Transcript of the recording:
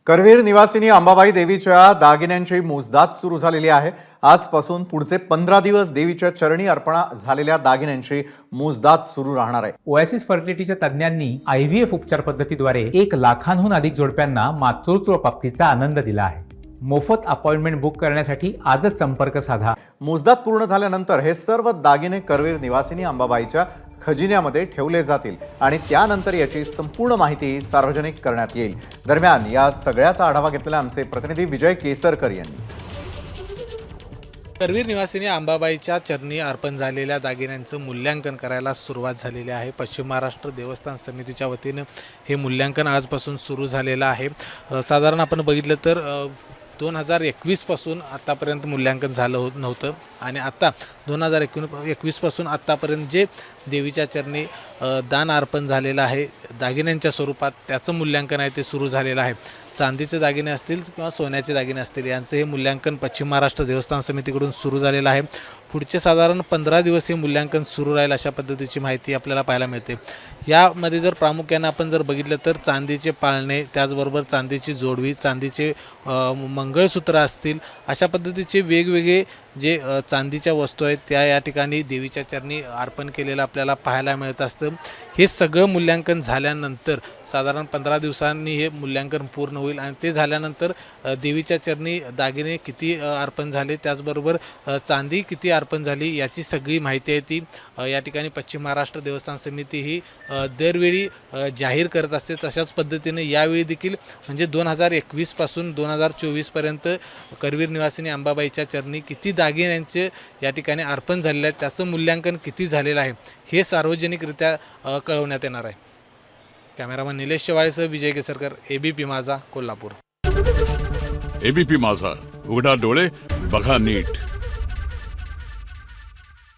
करवीर निवासिनी अंबाबाई देवीच्या दागिन्यांची मोजदाद सुरू झालेली आहे। आजपासून पुढचे 15 दिवस देवीच्या चरणी अर्पण झालेल्या दागिन्यांची मोजदाद सुरू राहणार आहे। ओएसिस फर्टिलिटीच्या तज्ञांनी आयव्हीएफ उपचार पद्धतीद्वारे 1 लाखांहून अधिक जोडप्यांना मातृत्व प्राप्तीचा आनंद दिला आहे। मोफत अपॉइंटमेंट बुक करण्यासाठी आजच संपर्क साधा। मोजदाद पूर्ण झाल्यानंतर हे सर्व दागिने करवीर निवासिनी अंबाबाईच्या खजिन्यामध्ये ठेवले जातील आणि त्यानंतर याची संपूर्ण माहिती सार्वजनिक करण्यात येईल। दरम्यान या सगळ्याचा आढावा घेतलेला आमचे प्रतिनिधी विजय केसरकर यांनी। करवीर निवासिनी अंबाबाईच्या चरणी अर्पण झालेल्या दागिन्यांचं मूल्यांकन करायला सुरुवात झालेली आहे। पश्चिम महाराष्ट्र देवस्थान समितीच्या वतीनं हे मूल्यांकन आजपासून सुरू झालेलं आहे। साधारण आपण बघितलं तर 2021 पासून आतापर्यंत मूल्यांकन झालं नव्हतं आणि आता 2021 पासून आतापर्यंत जे देवीच्या चरणी दान अर्पण झालेलं आहे दागिन्यांच्या स्वरूपात त्याचं मूल्यांकन आहे ते सुरू झालेलं आहे। चांदीचे दागिने असतील किंवा सोन्याचे दागिने असतील यांचं हे मूल्यांकन पश्चिम महाराष्ट्र देवस्थान समितीकडून सुरू झालेलं आहे। पुढचे साधारण 15 दिवस हे मूल्यांकन सुरू राहील अशा पद्धतीची माहिती आपल्याला पाहायला मिळते। यामध्ये जर प्रामुख्याने आपण जर बघितलं तर चांदीचे पाळणे, त्याचबरोबर चांदीची जोडवी, चांदीचे मंगळसूत्र असतील अशा पद्धतीचे वेगवेगळे जे चांदीच्या वस्तू आहेत त्या या ठिकाणी देवीच्या चरणी अर्पण केलेलं आपल्याला पाहायला मिळत असतं। हे सगळं मूल्यांकन झाल्यानंतर साधारण 15 दिवसांनी हे मूल्यांकन पूर्ण होईल आणि ते झाल्यानंतर देवीच्या चरणी दागिने किती अर्पण झाले, त्याचबरोबर चांदी किती अर्पण झाली याची सगळी माहिती आहे ती या ठिकाणी पश्चिम महाराष्ट्र देवस्थान समिती ही दरवेळी जाहीर करत असते। तशाच पद्धतीने यावेळी देखील म्हणजे 2021 पासून 2024 पर्यंत करवीर निवासिनी अंबाबाईच्या चरणी किती दागिन्यांचे या ठिकाणी अर्पण झालेले आहेत त्याचं मूल्यांकन किती झालेलं आहे हे सार्वजनिकरित्या कळवण्यात येणार आहे। कॅमेरामन निलेश शेवाळेसह विजय केसरकर, एबीपी माझा, कोल्हापूर। एबीपी माझा, उघडा डोळे बघा नीट।